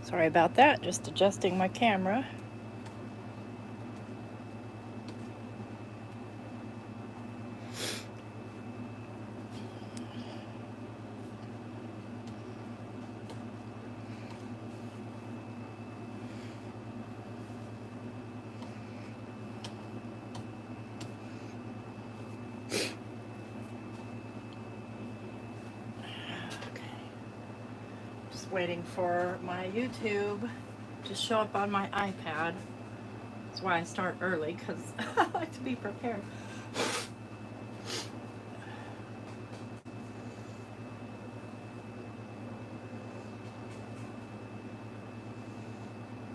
Sorry about that, just adjusting my camera. Just waiting for my YouTube to show up on my iPad. That's why I start early, because I like to be prepared.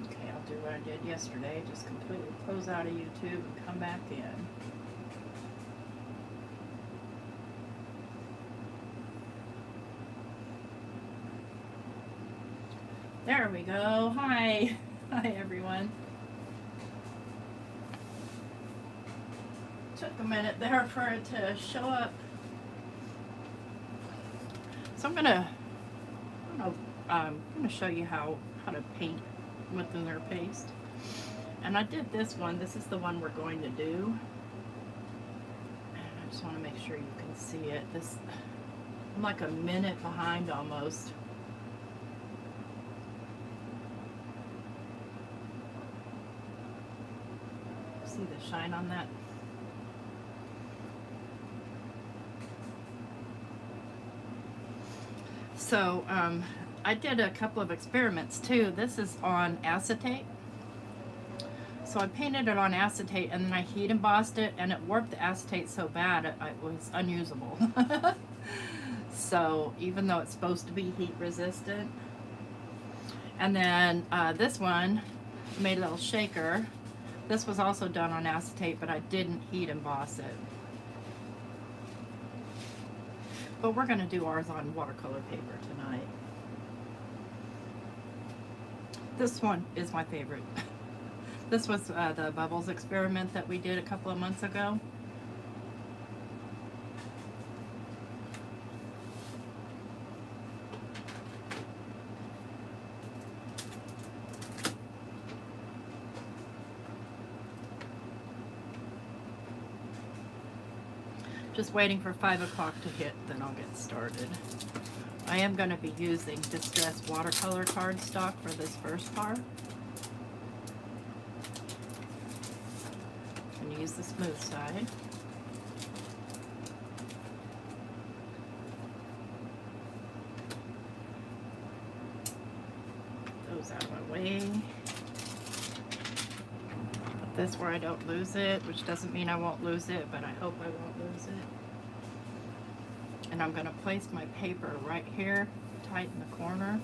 Okay, I'll do what I did yesterday, just completely close out of YouTube and come back in. There we go. Hi. Hi, everyone. Took a minute there for it to show up. So I'm gonna show you how to paint with Lunar Paste. And I did this one. This is the one we're going to do. And I just want to make sure you can see it. I'm like a minute behind almost. See the shine on that? So I did a couple of experiments too. This is on acetate. So I painted it on acetate and then I heat embossed it, and it warped the acetate so bad it was unusable. So even though it's supposed to be heat resistant. And then this one, made a little shaker. This was also done on acetate, but I didn't heat emboss it. But we're going to do ours on watercolor paper tonight. This one is my favorite. This was the bubbles experiment that we did a couple of months ago. Just waiting for 5 o'clock to hit, then I'll get started. I am going to be using distressed watercolor cardstock for this first part. I'm going to use the smooth side. Put those out of my way. Put this where I don't lose it, which doesn't mean I won't lose it, but I hope I won't lose it. And I'm going to place my paper right here, tight in the corner.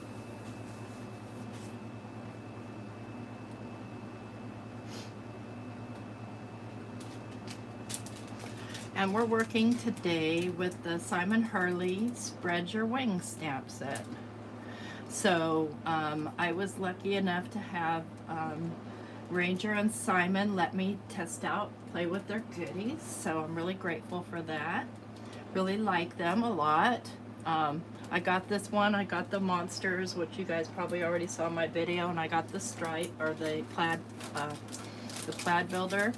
And we're working today with the Simon Hurley Spread Your Wings stamp set. So I was lucky enough to have Ranger and Simon let me test out, play with their goodies. So I'm really grateful for that. Really like them a lot. I got this one. I got the Monsters, which you guys probably already saw in my video, and I got the Stripe, or the plaid builder.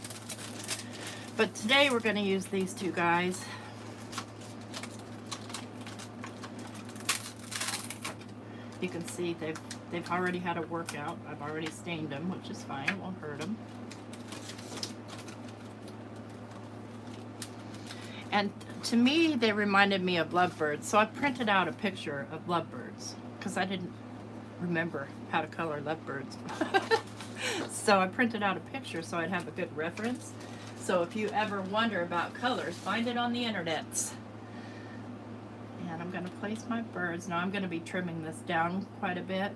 But today we're going to use these two guys. You can see they've already had a workout. I've already stained them, which is fine. It won't hurt them. And to me, they reminded me of lovebirds. So I printed out a picture of lovebirds because I didn't remember how to color lovebirds. So I printed out a picture so I'd have a good reference. So if you ever wonder about colors, find it on the internet. And I'm going to place my birds. Now I'm going to be trimming this down quite a bit.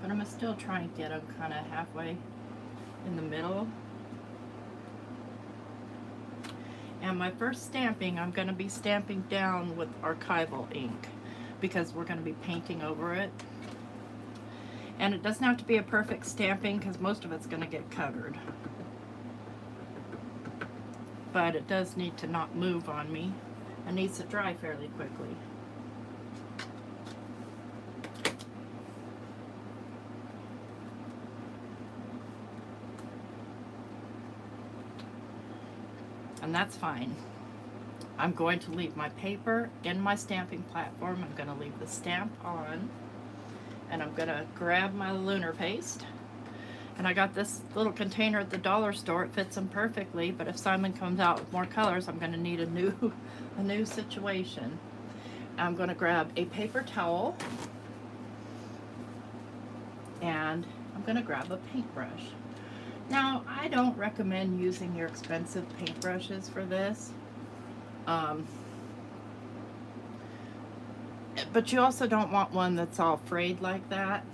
But I'm going to still try and get them kind of halfway in the middle. And my first stamping, I'm going to be stamping down with archival ink because we're going to be painting over it. And it doesn't have to be a perfect stamping because most of it's going to get colored. But it does need to not move on me. It needs to dry fairly quickly. and that's fine. I'm going to leave my paper in my stamping platform. I'm going to leave the stamp on, and I'm going to grab my Lunar Paste. And I got this little container at the dollar store. It fits them perfectly, but if Simon comes out with more colors, I'm going to need a new situation. I'm going to grab a paper towel, and I'm going to grab a paintbrush. Now, I don't recommend using your expensive paintbrushes for this. But you also don't want one that's all frayed like that.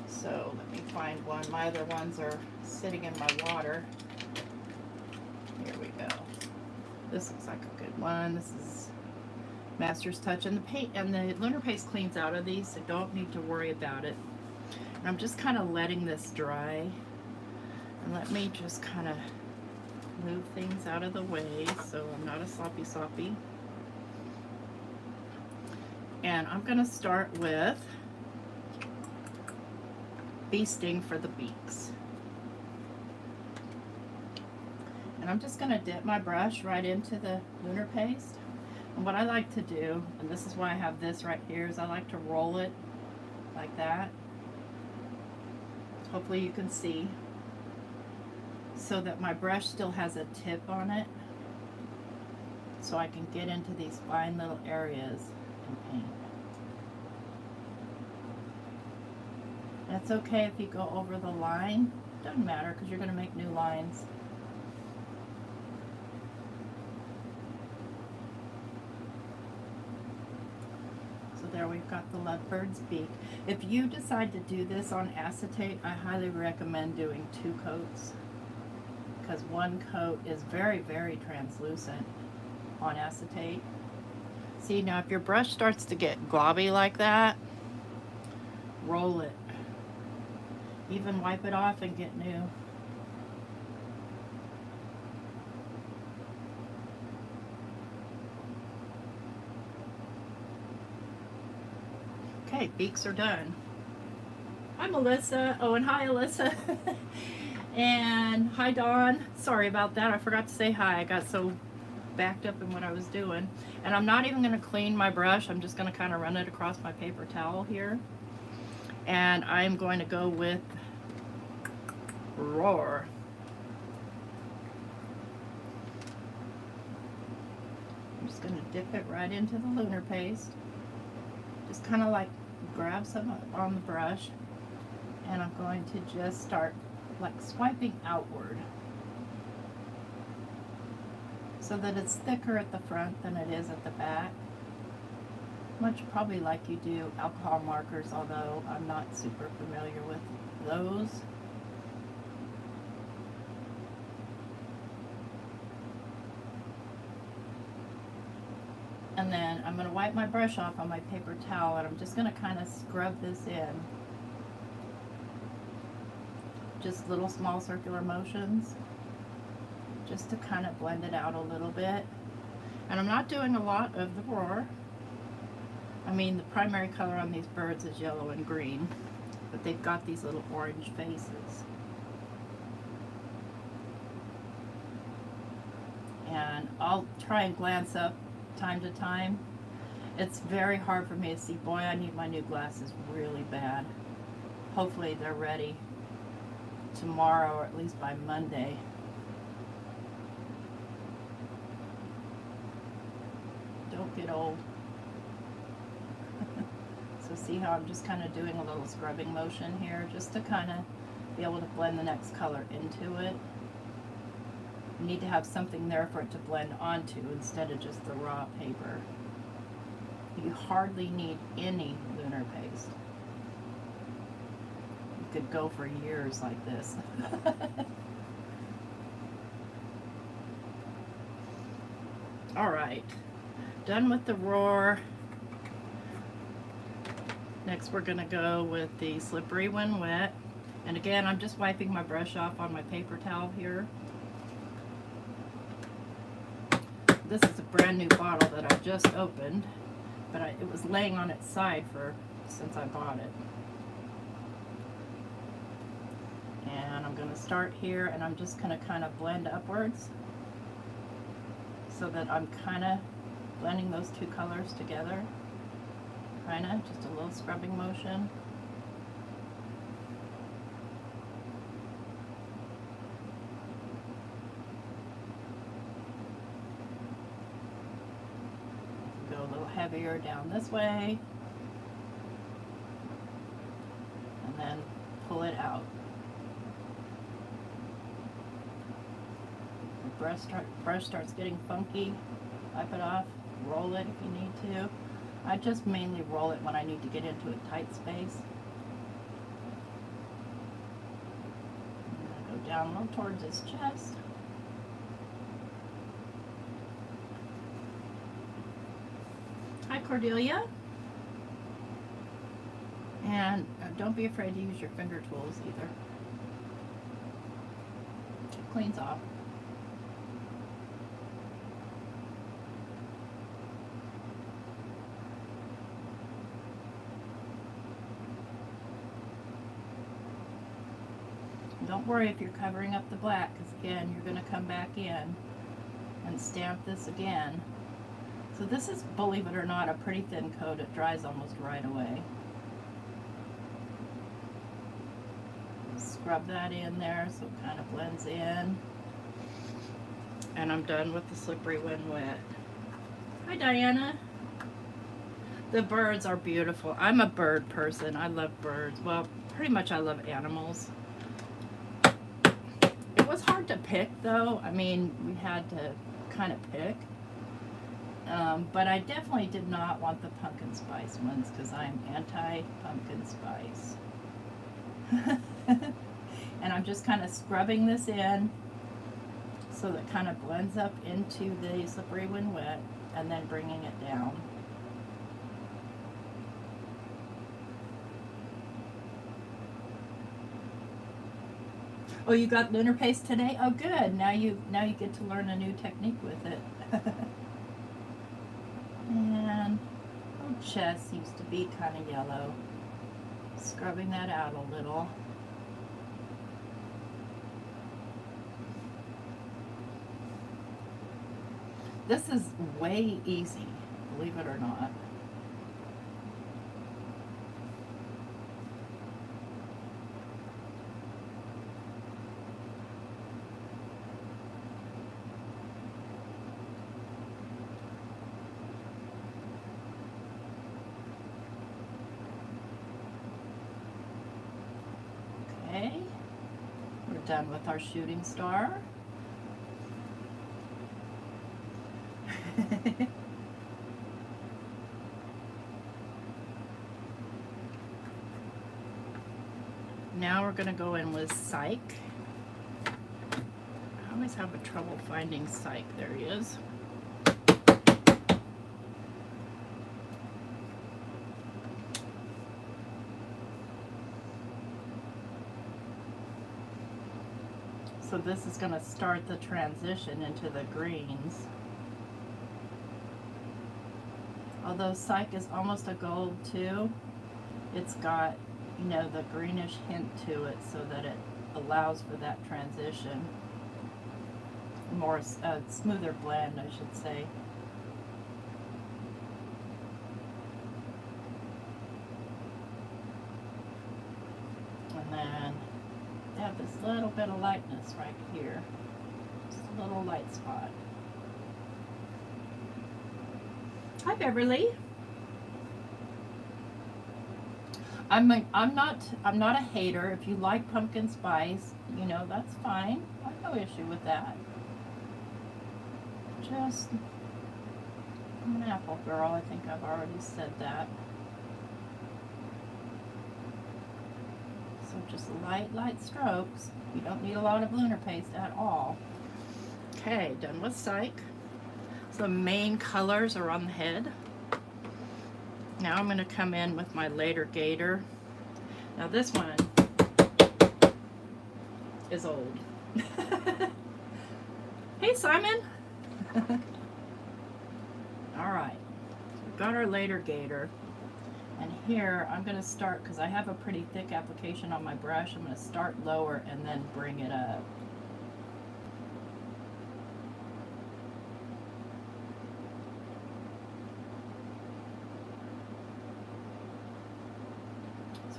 So let me find one. My other ones are sitting in my water. Here we go. This looks like a good one. This is Master's Touch, and the paint and the Lunar Paste cleans out of these, so don't need to worry about it. And I'm just kind of letting this dry, and let me just kind of move things out of the way so I'm not a sloppy. And I'm going to start with basting for the beaks. And I'm just going to dip my brush right into the Lunar Paste. And what I like to do, and this is why I have this right here, is I like to roll it like that. Hopefully you can see. So that my brush still has a tip on it, so I can get into these fine little areas and paint. And it's okay if you go over the line. Doesn't matter, because you're going to make new lines. So there we've got the lovebird's beak. If you decide to do this on acetate, I highly recommend doing 2 coats. Because 1 coat is very, very translucent on acetate. See, now if your brush starts to get globby like that, roll it. Even wipe it off and get new. Okay, beaks are done. Hi, Melissa. Oh, and hi, Alyssa. And hi, Dawn. Sorry about that. I forgot to say hi. I got so backed up in what I was doing. And I'm not even going to clean my brush. I'm just going to kind of run it across my paper towel here. And I'm going to go with Roar. I'm just going to dip it right into the Lunar Paste. Just kind of like grab some on the brush. And I'm going to just start like swiping outward so that it's thicker at the front than it is at the back. Much probably like you do alcohol markers, although I'm not super familiar with those. And then I'm going to wipe my brush off on my paper towel, and I'm just going to kind of scrub this in. Just little small circular motions, just to kind of blend it out a little bit. And I'm not doing a lot of the Roar. I mean, the primary color on these birds is yellow and green, but they've got these little orange faces. And I'll try and glance up time to time. It's very hard for me to see. Boy, I need my new glasses really bad. Hopefully they're ready tomorrow, or at least by Monday. Don't get old. So see how I'm just kind of doing a little scrubbing motion here, just to kind of be able to blend the next color into it. You need to have something there for it to blend onto instead of just the raw paper. You hardly need any Lunar Paste. You could go for years like this. Alright, done with the Roar. Next we're going to go with the Slippery When Wet. And again, I'm just wiping my brush off on my paper towel here. This is a brand new bottle that I just opened, but it was laying on its side since I bought it. And I'm going to start here, and I'm just going to kind of blend upwards. so that I'm kind of blending those two colors together. Kind of, just a little scrubbing motion. Go a little heavier down this way. And then pull it out. The brush starts getting funky. Wipe it off. Roll it if you need to. I just mainly roll it when I need to get into a tight space. I'm going to go down a little towards his chest. Hi, Cordelia. And don't be afraid to use your finger tools either. It cleans off. Don't worry if you're covering up the black, because again, you're going to come back in and stamp this again. So this is, believe it or not, a pretty thin coat. It dries almost right away. Scrub that in there so it kind of blends in. And I'm done with the slippery when wet. Hi, Diana. The birds are beautiful. I'm a bird person. I love birds. Well, pretty much I love animals. It was hard to pick, though. I mean, we had to kind of pick. But I definitely did not want the pumpkin spice ones because I'm anti-pumpkin spice. And I'm just kind of scrubbing this in so that it kind of blends up into the slippery when wet, and then bringing it down. Oh, you got Lunar Paste today? Oh, good. Now you get to learn a new technique with it. And oh, chest seems to be kind of yellow. Scrubbing that out a little. This is way easy, believe it or not. Okay, we're done with our shooting star. Now we're going to go in with Psych. I always have a trouble finding Psych. There he is. So this is going to start the transition into the greens. Although Psych is almost a gold too, it's got, you know, the greenish hint to it so that it allows for that transition. More smoother blend, I should say. And then they have this little bit of lightness right here. Just a little light spot. Hi, Beverly. I'm not a hater. If you like pumpkin spice, you know, that's fine. I have no issue with that. Just, I'm an apple girl. I think I've already said that. So just light strokes. You don't need a lot of Lunar Paste at all. Okay, done with Psych. So the main colors are on the head. Now I'm going to come in with my later gator. Now this one is old. Hey, Simon. All right, so we've got our later gator. And here I'm going to start, because I have a pretty thick application on my brush, I'm going to start lower and then bring it up.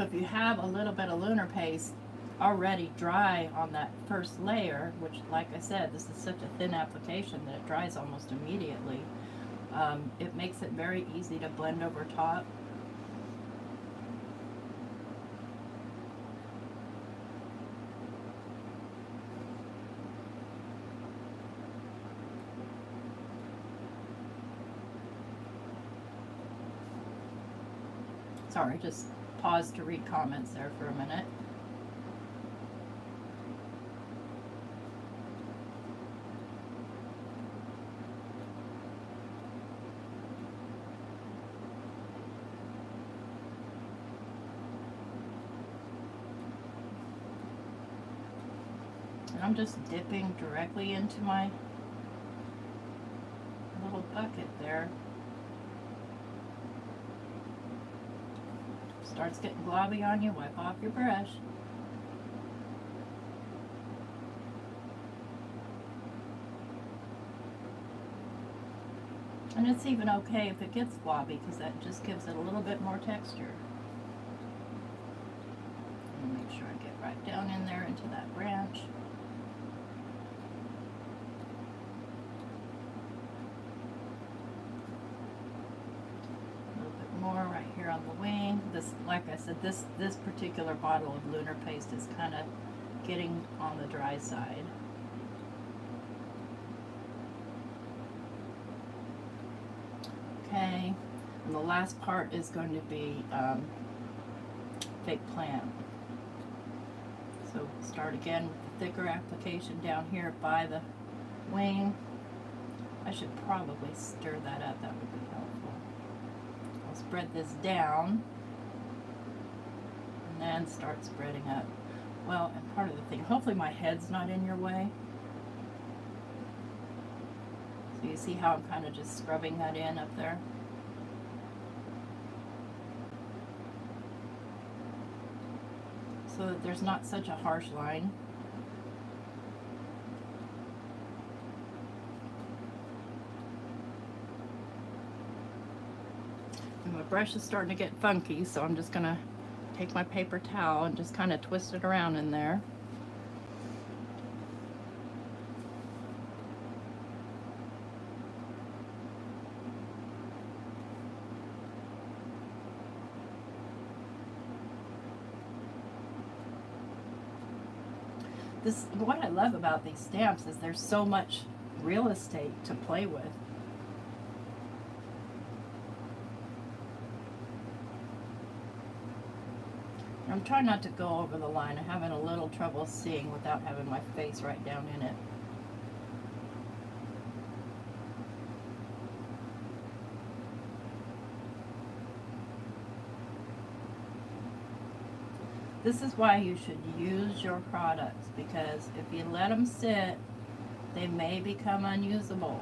So if you have a little bit of Lunar Paste already dry on that first layer, which, like I said, this is such a thin application that it dries almost immediately, it makes it very easy to blend over top. Sorry, just pause to read comments there for a minute. And I'm just dipping directly into my little bucket there. Starts getting globby on you, wipe off your brush. And it's even okay if it gets globby, because that just gives it a little bit more texture. And make sure I get right down in there into that branch. More right here on the wing. This, like I said, this particular bottle of Lunar Paste is kind of getting on the dry side. Okay, and the last part is going to be fake plant. So start again with the thicker application down here by the wing. I should probably stir that up, that would be helpful. I'll spread this down and then start spreading up. Well, and part of the thing, hopefully my head's not in your way. So you see how I'm kind of just scrubbing that in up there? So that there's not such a harsh line. And my brush is starting to get funky, so I'm just going to take my paper towel and just kind of twist it around in there. What I love about these stamps is there's so much real estate to play with. I'm trying not to go over the line. I'm having a little trouble seeing without having my face right down in it. This is why you should use your products, because if you let them sit, they may become unusable.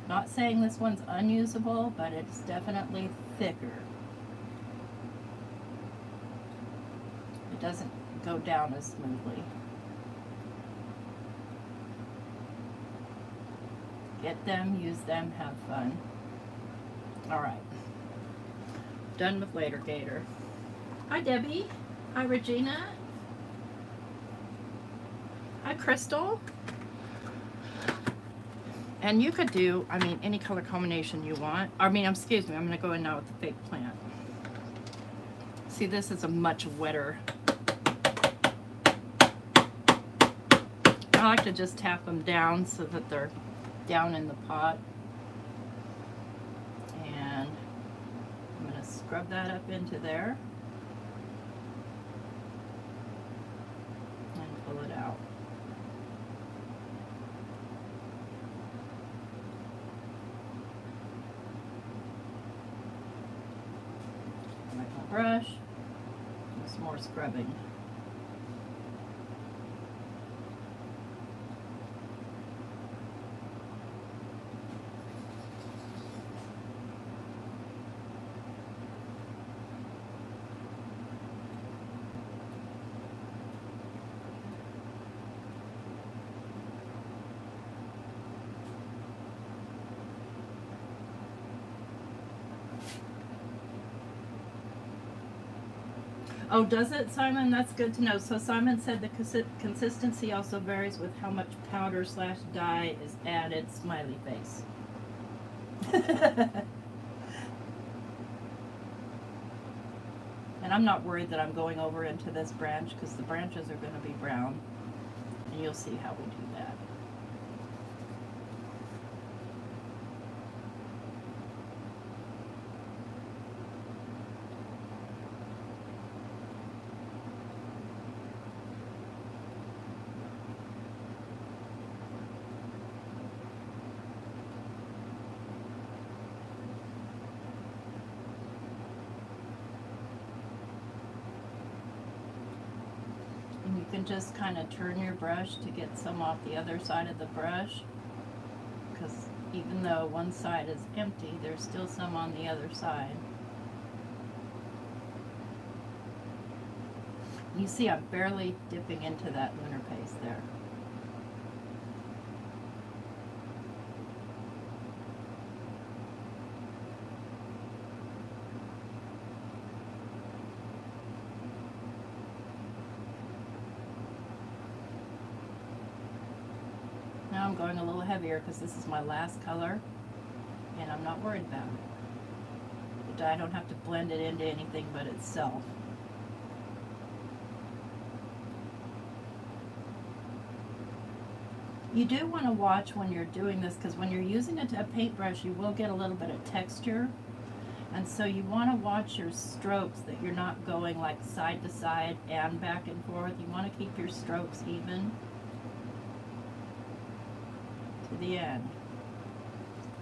Not saying this one's unusable, but it's definitely thicker. It doesn't go down as smoothly. Get them, use them, have fun. Alright. Done with Later Gator. Hi Debbie. Hi Regina. Hi Crystal. And you could do, I mean, any color combination you want. I mean, excuse me, I'm going to go in now with the fake plant. See, this is a much wetter. I like to just tap them down so that they're down in the pot. And I'm going to scrub that up into there. And pull it out. Like my brush. Do some more scrubbing. Oh, does it, Simon? That's good to know. So Simon said the consistency also varies with how much powder slash dye is added. Smiley face. And I'm not worried that I'm going over into this branch because the branches are going to be brown. And you'll see how we do that. You can just kind of turn your brush to get some off the other side of the brush, because even though one side is empty, there's still some on the other side. You see I'm barely dipping into that Lunar Paste there. Now I'm going a little heavier because this is my last color and I'm not worried about it. The dye, I don't have to blend it into anything but itself. You do want to watch when you're doing this because when you're using a paintbrush you will get a little bit of texture, and so you want to watch your strokes, that you're not going like side to side and back and forth. You want to keep your strokes even to the end.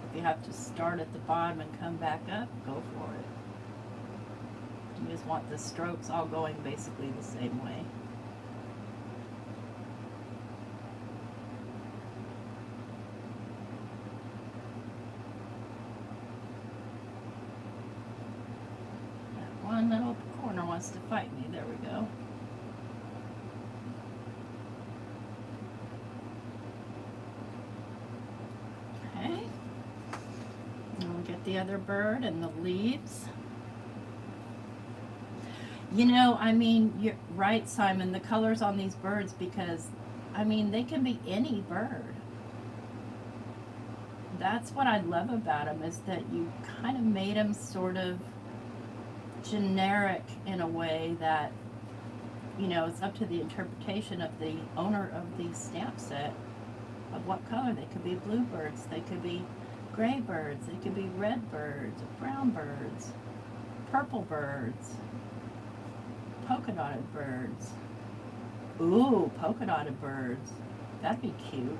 If you have to start at the bottom and come back up, go for it. You just want the strokes all going basically the same way. That one little corner wants to fight me. There we go. Okay. And we'll get the other bird and the leaves. You know, I mean, you're right, Simon, the colors on these birds, because, I mean, they can be any bird. That's what I love about them, is that you kind of made them sort of generic in a way that, you know, it's up to the interpretation of the owner of the stamp set of what color. They could be bluebirds, they could be gray birds, they could be red birds, brown birds, purple birds, polka dotted birds. Ooh, polka dotted birds. That'd be cute.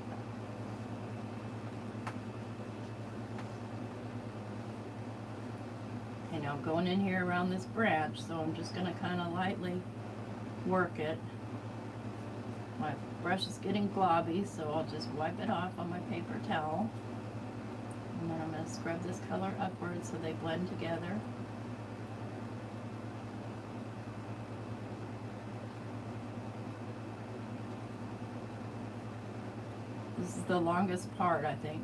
You know, going in here around this branch, so I'm just going to kind of lightly work it. My brush is getting globby, so I'll just wipe it off on my paper towel. And then I'm going to scrub this color upwards so they blend together. This is the longest part, I think.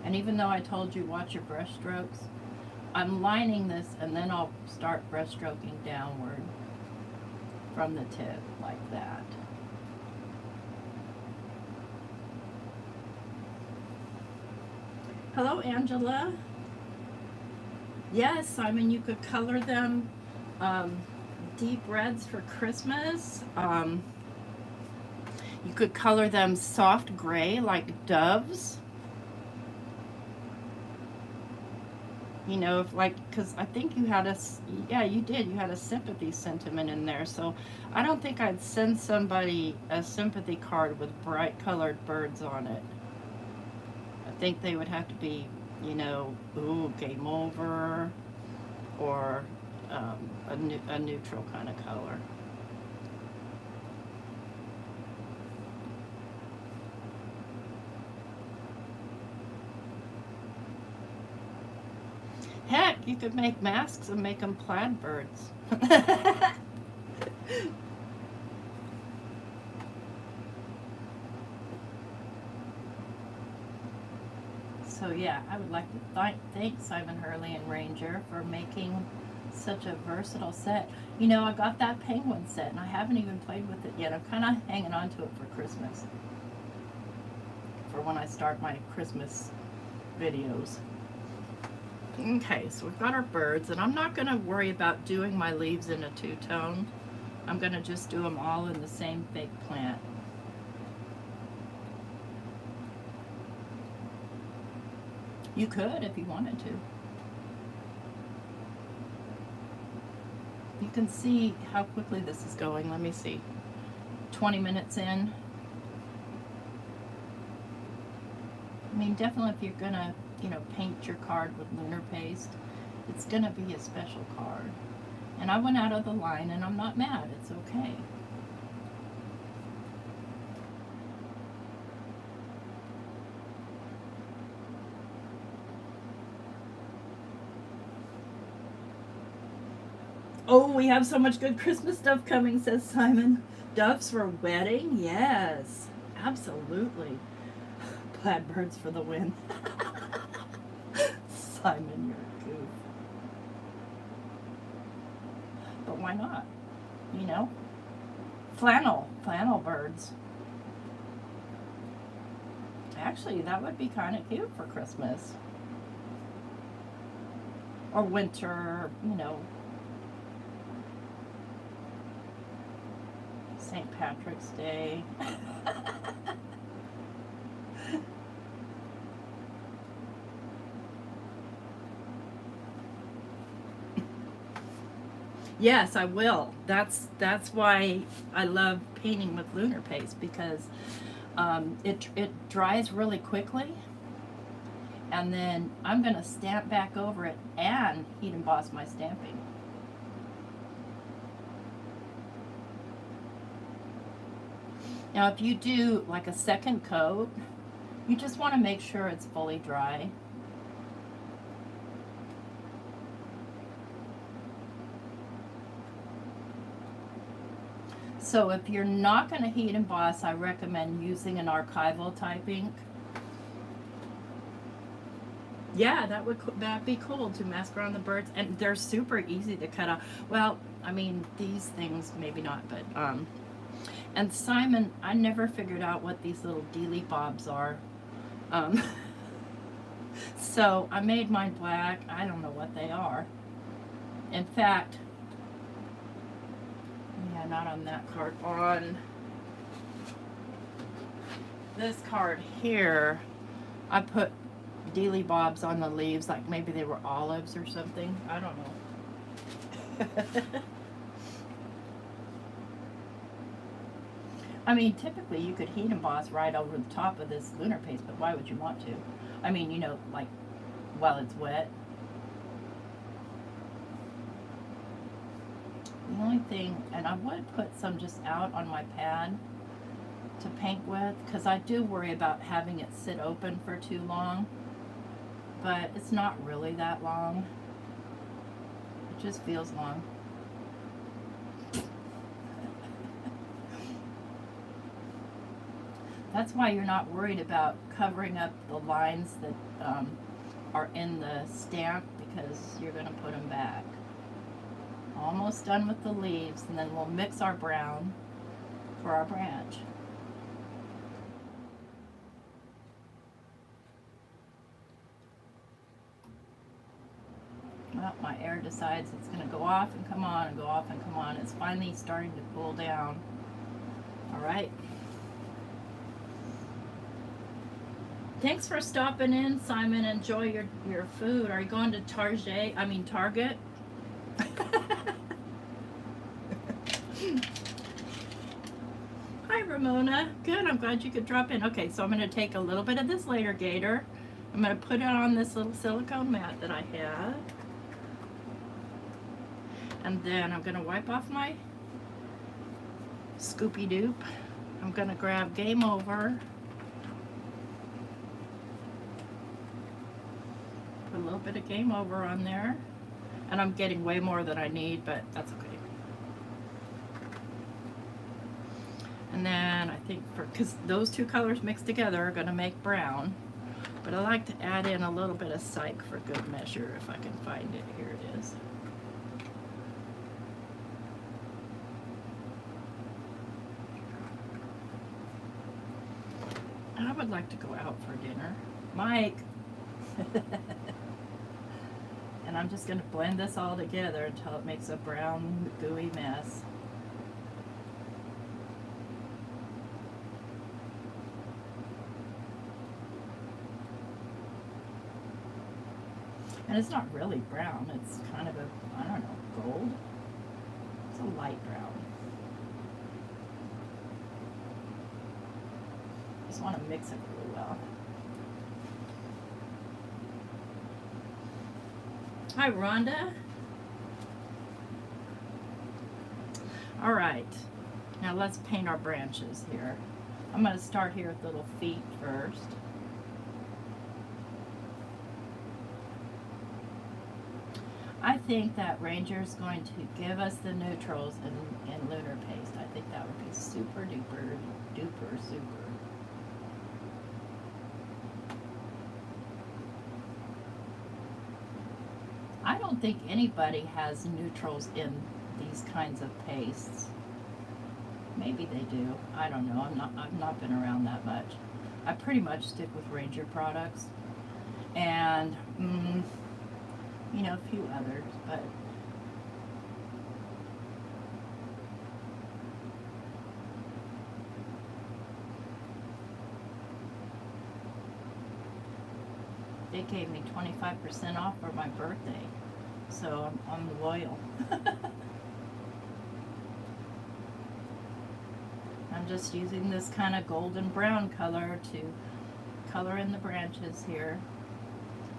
And even though I told you watch your brush strokes, I'm lining this and then I'll start brush stroking downward from the tip like that. Hello, Angela. Yes, Simon, you could color them deep reds for Christmas. You could color them soft gray like doves. You know, if like, because I think you had yeah, you did. You had a sympathy sentiment in there. So I don't think I'd send somebody a sympathy card with bright colored birds on it. I think they would have to be, you know, ooh, game over, or a neutral kind of color. Heck, you could make masks and make them plaid birds. So yeah, I would like to thank Simon Hurley and Ranger for making Such a versatile set. You know, I got that penguin set and I haven't even played with it yet. I'm kind of hanging on to it for Christmas. For when I start my Christmas videos. Okay, so we've got our birds, and I'm not going to worry about doing my leaves in a two-tone. I'm going to just do them all in the same fake plant. You could if you wanted to. You can see how quickly this is going. Let me see. 20 minutes in. I mean, definitely if you're going to, you know, paint your card with Lunar Paste, it's going to be a special card. And I went out of the line and I'm not mad. It's okay. Oh, we have so much good Christmas stuff coming, says Simon. Doves for wedding? Yes, absolutely. Plaid birds for the win. Simon, you're a goof. But why not? You know? Flannel birds. Actually, that would be kind of cute for Christmas. Or winter, you know. St. Patrick's Day. Yes, I will. That's why I love painting with Lunar Paste, because it dries really quickly, and then I'm going to stamp back over it and heat emboss my stamping. Now, if you do like a second coat, you just want to make sure it's fully dry. So if you're not going to heat emboss, I recommend using an archival type ink. Yeah, that'd be cool to mask around the birds, and they're super easy to cut out. Well, I mean, these things maybe not, but and Simon, I never figured out what these little dealy bobs are. So I made mine black. I don't know what they are. In fact, yeah, not on that card. On this card here, I put dealy bobs on the leaves, like maybe they were olives or something. I don't know. I mean, typically you could heat emboss right over the top of this Lunar Paste, but why would you want to? I mean, you know, like while it's wet. The only thing, and I would put some just out on my pad to paint with, because I do worry about having it sit open for too long, but it's not really that long. It just feels long. That's why you're not worried about covering up the lines that are in the stamp, because you're going to put them back. Almost done with the leaves, and then we'll mix our brown for our branch. Well, my air decides it's going to go off and come on and go off and come on. It's finally starting to cool down. All right. Thanks for stopping in, Simon. Enjoy your food. Are you going to Target? Hi, Ramona. Good. I'm glad you could drop in. Okay, so I'm going to take a little bit of this layer gator. I'm going to put it on this little silicone mat that I have. And then I'm going to wipe off my Scoopy Doop. I'm going to grab Game Over. Put a little bit of Game Over on there. And I'm getting way more than I need, but that's okay. And then I think, because those two colors mixed together are going to make brown. But I like to add in a little bit of Psych for good measure if I can find it. Here it is. I would like to go out for dinner. Mike! And I'm just going to blend this all together until it makes a brown, gooey mess. And it's not really brown, it's kind of a, I don't know, gold? It's a light brown. Just want to mix it really well. Hi, Rhonda. All right, now let's paint our branches here. I'm going to start here with little feet first. I think that Ranger's going to give us the neutrals in Lunar Paste. I think that would be super duper duper super. I don't think anybody has neutrals in these kinds of pastes. Maybe they do. I don't know. I've not been around that much. I pretty much stick with Ranger products and you know, a few others, but they gave me 25% off for my birthday, so I'm loyal. I'm just using this kind of golden brown color to color in the branches here.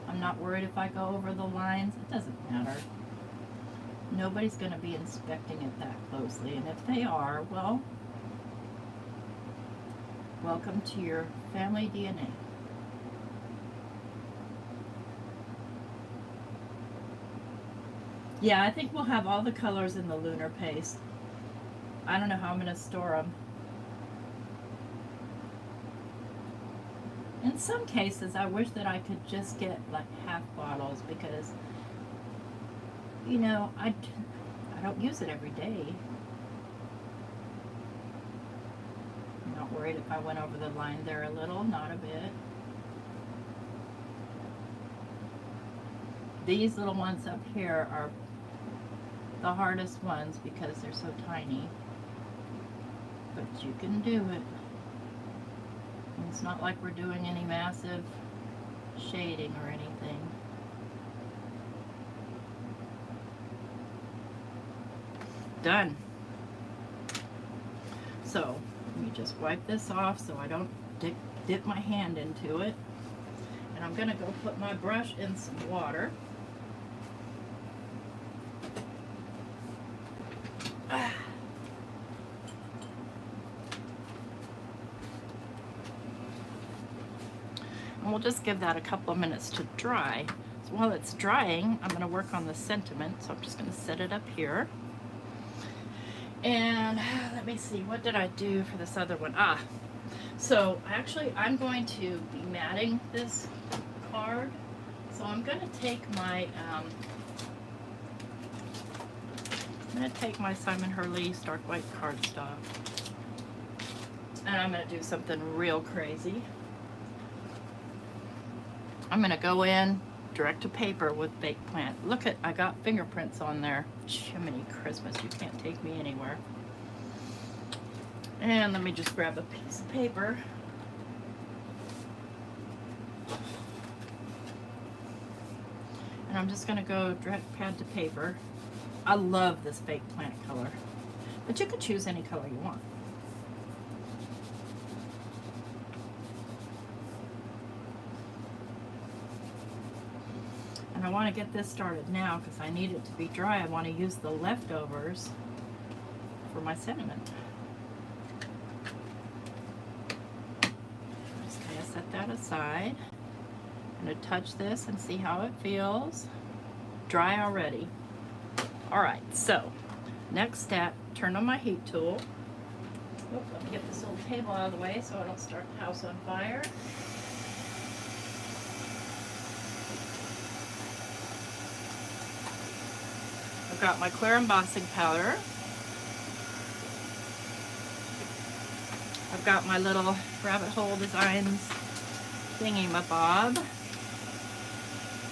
I'm not worried if I go over the lines. It doesn't matter. Nobody's going to be inspecting it that closely, and if they are, well, welcome to your family DNA. Yeah, I think we'll have all the colors in the Lunar Paste. I don't know how I'm going to store them. In some cases, I wish that I could just get like half bottles because, you know, I don't use it every day. I'm not worried if I went over the line there a little, not a bit. These little ones up here are the hardest ones because they're so tiny. But you can do it. It's not like we're doing any massive shading or anything. Done. So, let me just wipe this off so I don't dip my hand into it. And I'm going to go put my brush in some water. And we'll just give that a couple of minutes to dry. So while it's drying, I'm going to work on the sentiment. So I'm just going to set it up here. And let me see, what did I do for this other one? So actually I'm going to be matting this card. So I'm going to take my Simon Hurley Stark White cardstock, and I'm going to do something real crazy. I'm going to go in direct to paper with Baked Plant. Look at, I got fingerprints on there. Jiminy Christmas, you can't take me anywhere. And let me just grab a piece of paper. And I'm just going to go direct pad to paper. I love this Baked Plant color, but you could choose any color you want. And I want to get this started now because I need it to be dry. I want to use the leftovers for my sentiment. I'm just going to set that aside. I'm going to touch this and see how it feels. Dry already. All right, so next step, turn on my heat tool. Oh, let me get this little table out of the way so I don't start the house on fire. I've got my clear embossing powder. I've got my little rabbit hole designs thingy-mabob,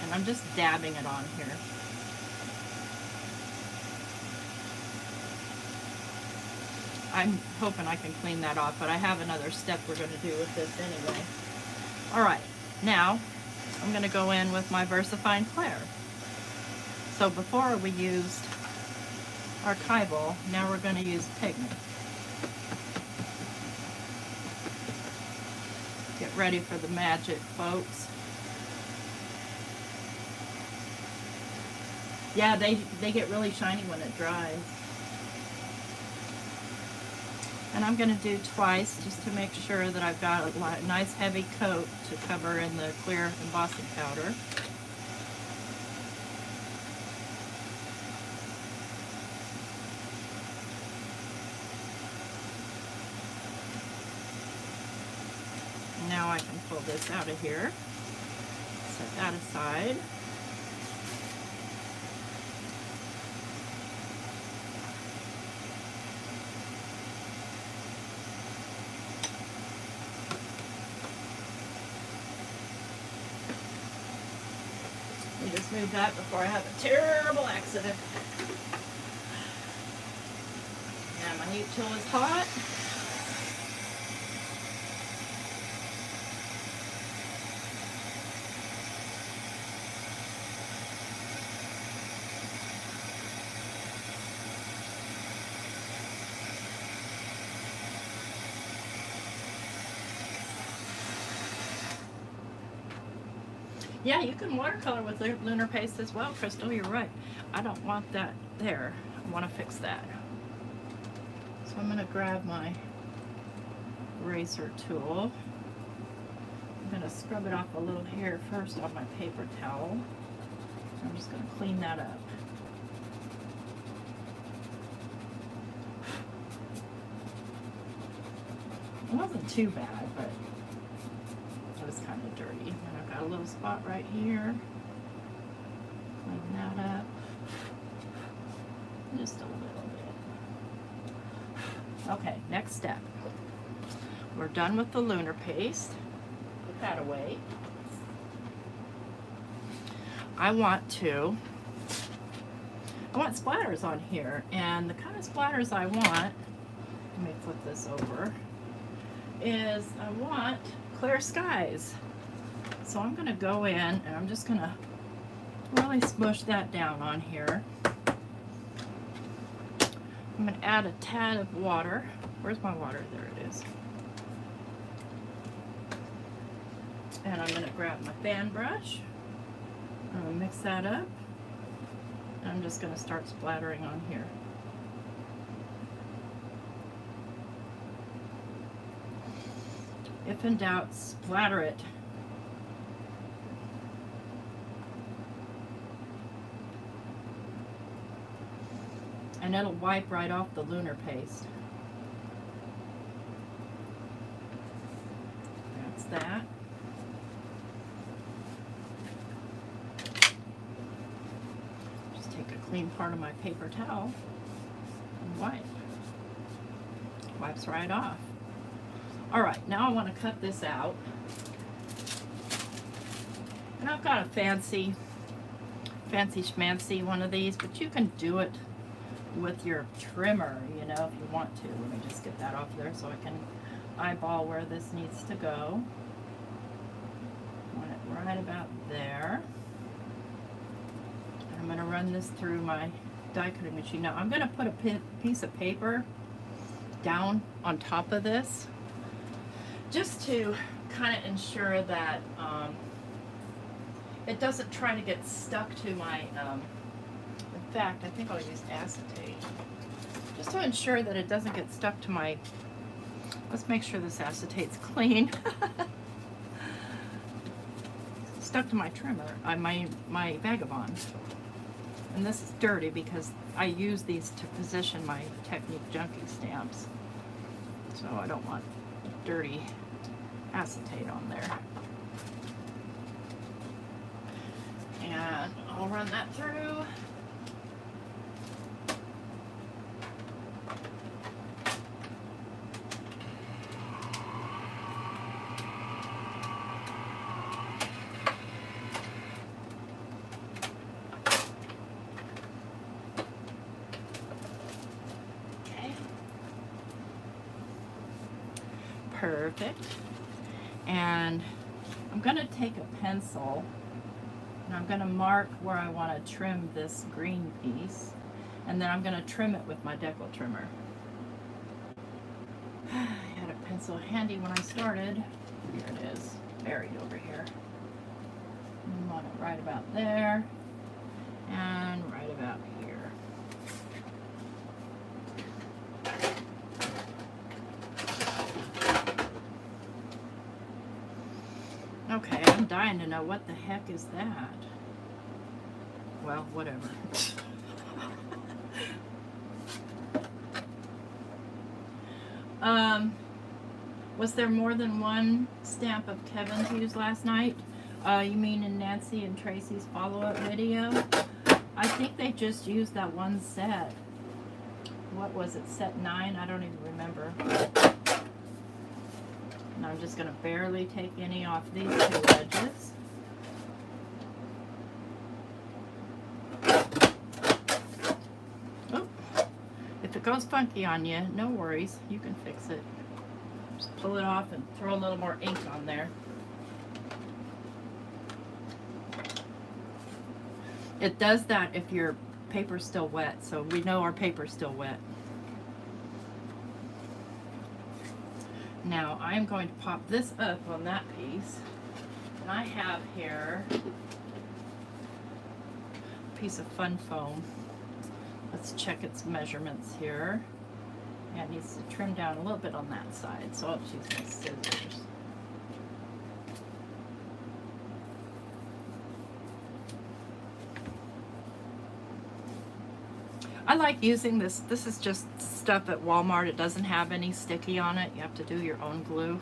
and I'm just dabbing it on here. I'm hoping I can clean that off, but I have another step we're going to do with this anyway. All right, now I'm going to go in with my VersaFine Clear. So before we used archival, now we're going to use pigment. Get ready for the magic, folks. Yeah, they get really shiny when it dries. And I'm going to do twice just to make sure that I've got a nice heavy coat to cover in the clear embossing powder. Now I can pull this out of here, set that aside. Let me just move that before I have a terrible accident. And my heat tool is hot. Yeah, you can watercolor with Lunar Paste as well, Crystal, you're right. I don't want that there. I want to fix that. So I'm going to grab my eraser tool. I'm going to scrub it off a little here first on my paper towel. I'm just going to clean that up. It wasn't too bad, but it was kind of dirty. And I've got a little spot right here. Clean that up. Just a little bit. Okay, next step. We're done with the Lunar Paste. Put that away. I want splatters on here, and the kind of splatters I want, let me flip this over, is I want clear skies. So I'm going to go in and I'm just going to really smush that down on here. I'm going to add a tad of water. Where's my water? There it is. And I'm going to grab my fan brush. I'm going to mix that up. And I'm just going to start splattering on here. If in doubt, splatter it. And it'll wipe right off the Lunar Paste. That's that. Just take a clean part of my paper towel and wipe. Wipes right off. Alright, now I want to cut this out. And I've got a fancy schmancy one of these, but you can do it with your trimmer, you know, if you want to. Let me just get that off there so I can eyeball where this needs to go. Want it right about there. And I'm going to run this through my die cutting machine. Now I'm going to put a piece of paper down on top of this, just to kind of ensure that it doesn't try to get stuck to my, in fact, I think I'll use acetate, just to ensure that it doesn't get stuck to my, let's make sure this acetate's clean, stuck to my trimmer, my Vagabond. And this is dirty because I use these to position my Technique Junkie stamps, so I don't want dirty acetate on there. And I'll run that through. perfect. And I'm going to take a pencil and I'm going to mark where I want to trim this green piece. And then I'm going to trim it with my decal trimmer. I had a pencil handy when I started. Here it is, buried over here. I want it right about there and right about here. Okay, I'm dying to know what the heck is that. Well, whatever. Was there more than one stamp of Kevin's used last night? You mean in Nancy and Tracy's follow-up video? I think they just used that one set. What was it, set 9? I don't even remember. And I'm just going to barely take any off these two edges. Oh, if it goes funky on you, no worries. You can fix it. Just pull it off and throw a little more ink on there. It does that if your paper's still wet, so we know our paper's still wet. Now I'm going to pop this up on that piece. And I have here a piece of fun foam. Let's check its measurements here. Yeah, it needs to trim down a little bit on that side, so I'll just use my scissors. I like using this. This is just stuff at Walmart. It doesn't have any sticky on it. You have to do your own glue.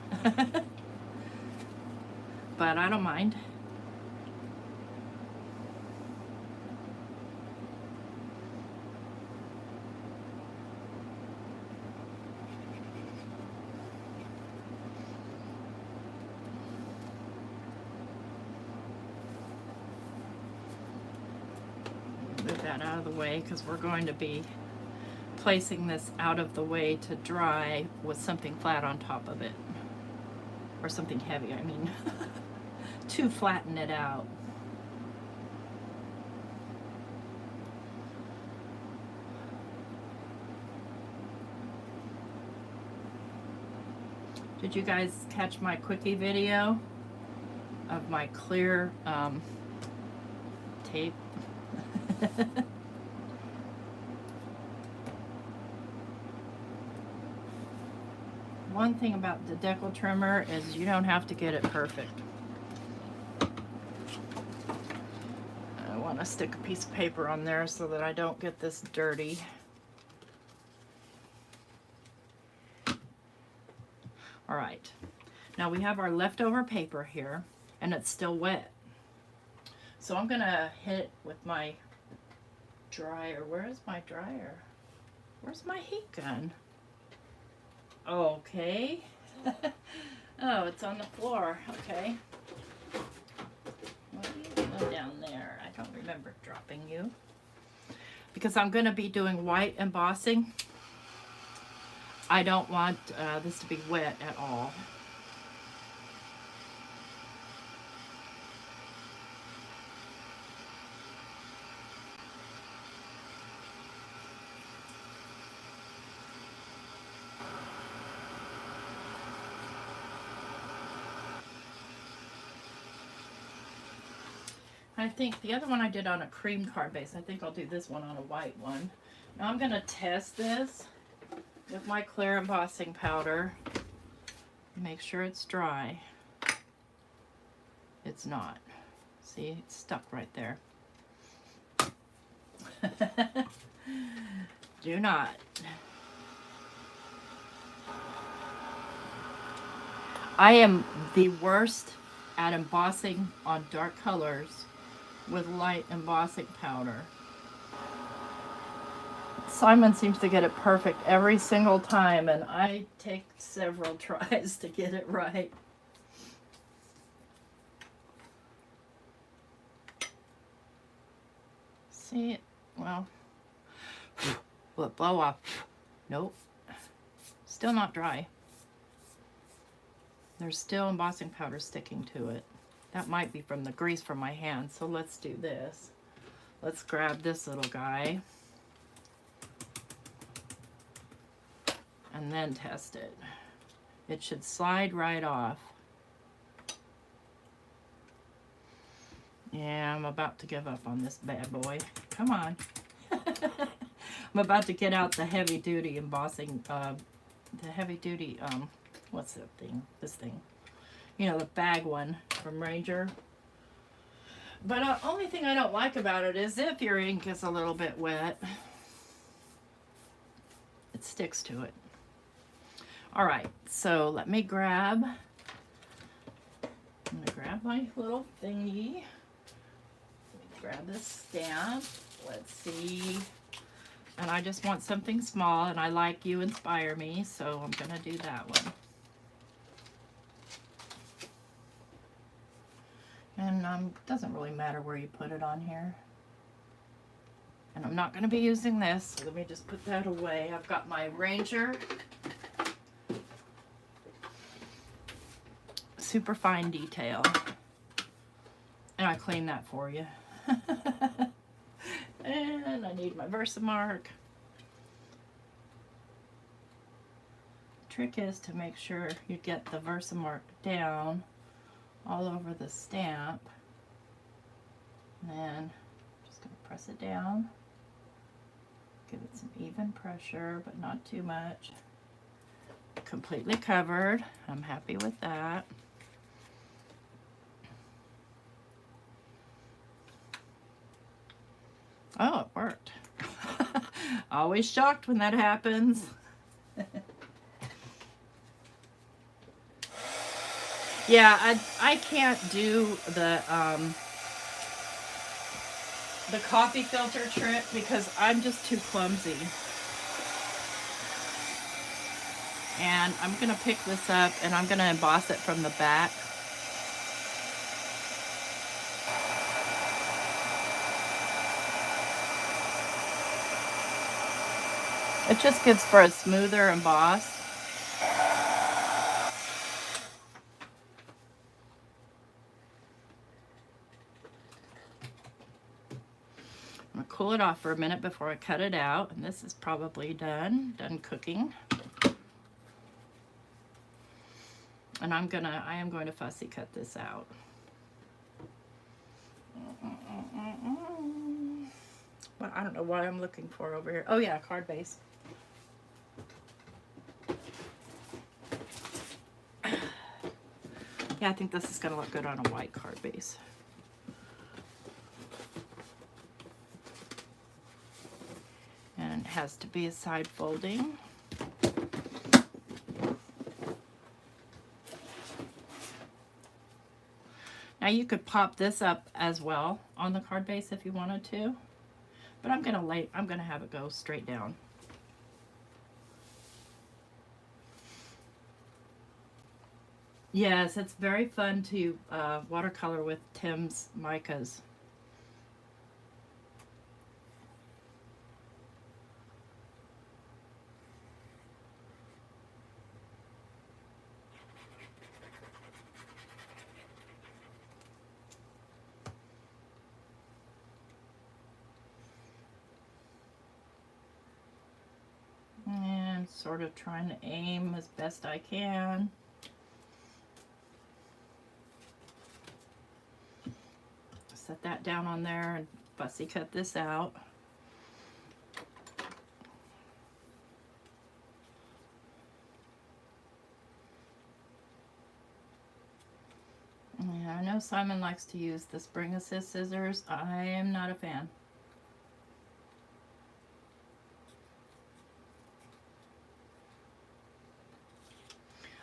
But I don't mind. Move that out of the way because we're going to be placing this out of the way to dry with something flat on top of it, or something heavy, I mean, to flatten it out. Did you guys catch my quickie video of my clear tape? One thing about the decal trimmer is you don't have to get it perfect. I want to stick a piece of paper on there so that I don't get this dirty. All right, now we have our leftover paper here and it's still wet. So I'm gonna hit it with my dryer. Where is my dryer? Where's my heat gun? Okay. Oh, it's on the floor. Okay. Well, you go down there. I don't remember dropping you. Because I'm going to be doing white embossing. I don't want this to be wet at all. I think the other one I did on a cream card base. I think I'll do this one on a white one. Now I'm going to test this with my clear embossing powder. Make sure it's dry. It's not. See, it's stuck right there. Do not. I am the worst at embossing on dark colors with light embossing powder. Simon seems to get it perfect every single time, and I take several tries to get it right. See, well, will it blow off? Nope. Still not dry. There's still embossing powder sticking to it. That might be from the grease from my hand, so let's do this. Let's grab this little guy and then test it. It should slide right off. Yeah, I'm about to give up on this bad boy. Come on. I'm about to get out the heavy duty embossing, the heavy duty, what's that thing? This thing. You know, the bag one from Ranger. But only thing I don't like about it is if your ink is a little bit wet, it sticks to it. All right, so let me grab, I'm gonna grab my little thingy. Let me grab this stamp. Let's see. And I just want something small, and I like You Inspire Me, so I'm gonna do that one. And doesn't really matter where you put it on here. And I'm not going to be using this, so let me just put that away. I've got my Ranger Super Fine Detail. And I cleaned that for you. And I need my Versamark. Trick is to make sure you get the Versamark down all over the stamp. And then I'm just going to press it down. Give it some even pressure, but not too much. Completely covered. I'm happy with that. Oh, it worked. Always shocked when that happens. Yeah, I can't do the coffee filter trick because I'm just too clumsy. And I'm gonna pick this up and I'm gonna emboss it from the back. It just gives for a smoother emboss. I'm gonna cool it off for a minute before I cut it out, and this is probably done cooking. And I am going to fussy cut this out. Well, I don't know what I'm looking for over here. Oh yeah, card base. Yeah, I think this is gonna look good on a white card base. And it has to be a side folding. Now you could pop this up as well on the card base if you wanted to, but I'm gonna have it go straight down. Yes, it's very fun to watercolor with Tim's micas. And sort of trying to aim as best I can. Set that down on there and fussy cut this out. Yeah, I know Simon likes to use the Spring Assist scissors. I am not a fan.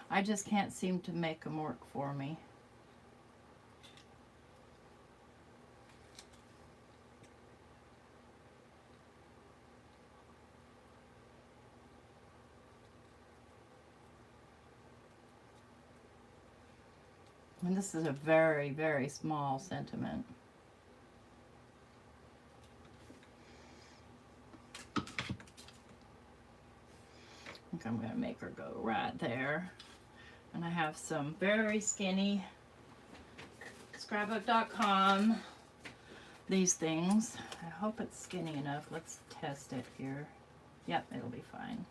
I just can't seem to make them work for me. And this is a very, very small sentiment. I think I'm going to make her go right there. And I have some very skinny scrapbook.com, these things. I hope it's skinny enough. Let's test it here. Yep, it'll be fine.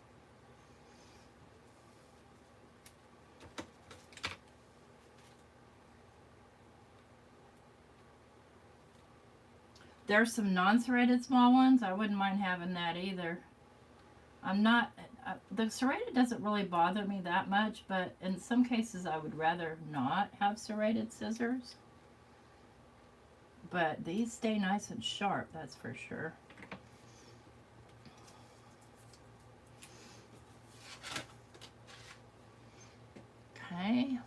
There's some non-serrated small ones. I wouldn't mind having that either. I'm not, the serrated doesn't really bother me that much, but in some cases I would rather not have serrated scissors. But these stay nice and sharp, that's for sure. Okay.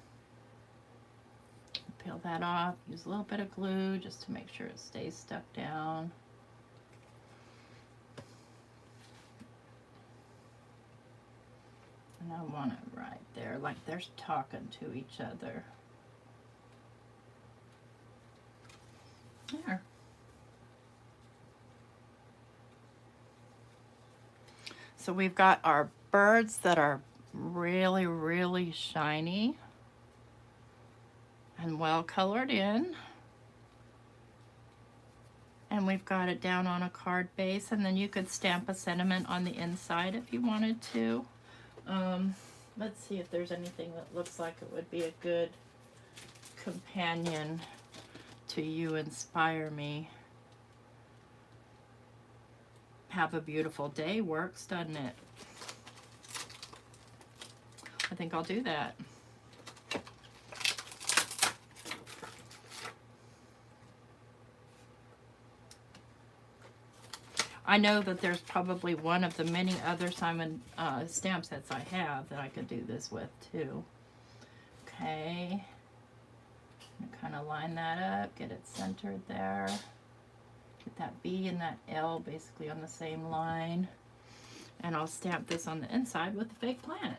Peel that off, use a little bit of glue just to make sure it stays stuck down. And I want it right there, like they're talking to each other. There. So we've got our birds that are really, really shiny and well colored in. And we've got it down on a card base, and then you could stamp a sentiment on the inside if you wanted to. Let's see if there's anything that looks like it would be a good companion to You Inspire Me. Have a Beautiful Day works, doesn't it? I think I'll do that. I know that there's probably one of the many other Simon stamp sets I have that I could do this with too. Okay, kind of line that up, get it centered there. Get that B and that L basically on the same line. And I'll stamp this on the inside with the fake planet.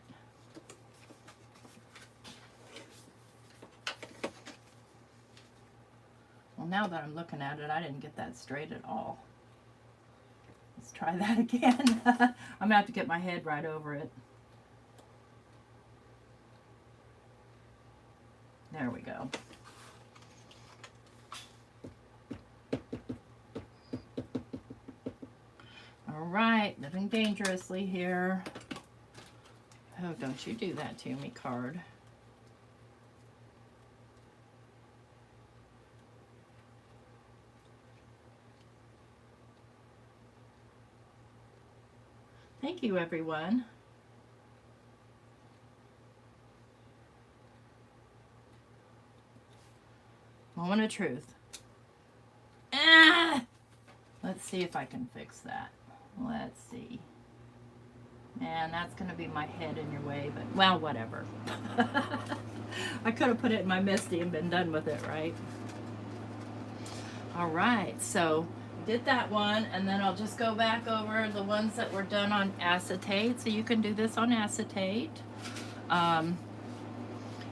Well, now that I'm looking at it, I didn't get that straight at all. Let's try that again. I'm gonna have to get my head right over it. There we go. All right, living dangerously here. Oh, don't you do that to me, card. Thank you, everyone. Moment of truth. Ah! Let's see if I can fix that. Let's see. Man, that's going to be my head in your way, but, well, whatever. I could have put it in my Misty and been done with it, right? All right, so did that one, and then I'll just go back over the ones that were done on acetate. So you can do this on acetate.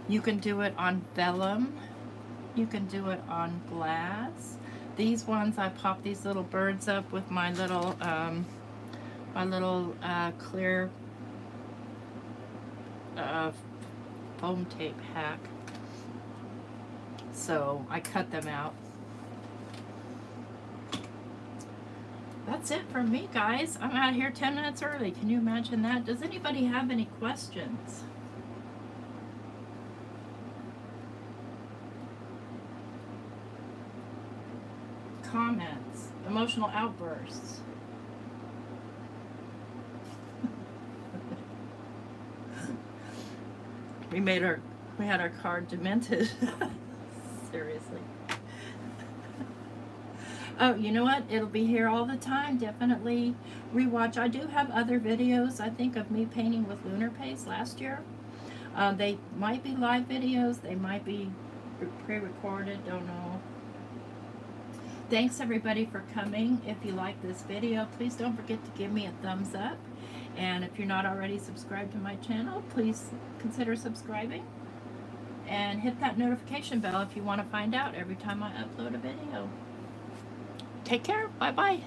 You can do it on vellum. You can do it on glass. These ones, I pop these little birds up with my little clear foam tape hack. So I cut them out. That's it from me, guys. I'm out here 10 minutes early. Can you imagine that? Does anybody have any questions? Comments, emotional outbursts. We had our card demented. Seriously. Oh, you know what? It'll be here all the time. Definitely rewatch. I do have other videos, I think, of me painting with Lunar Paste last year. They might be live videos. They might be pre-recorded. Don't know. Thanks everybody for coming. If you like this video, please don't forget to give me a thumbs up. And if you're not already subscribed to my channel, please consider subscribing. And hit that notification bell if you want to find out every time I upload a video. Take care. Bye-bye.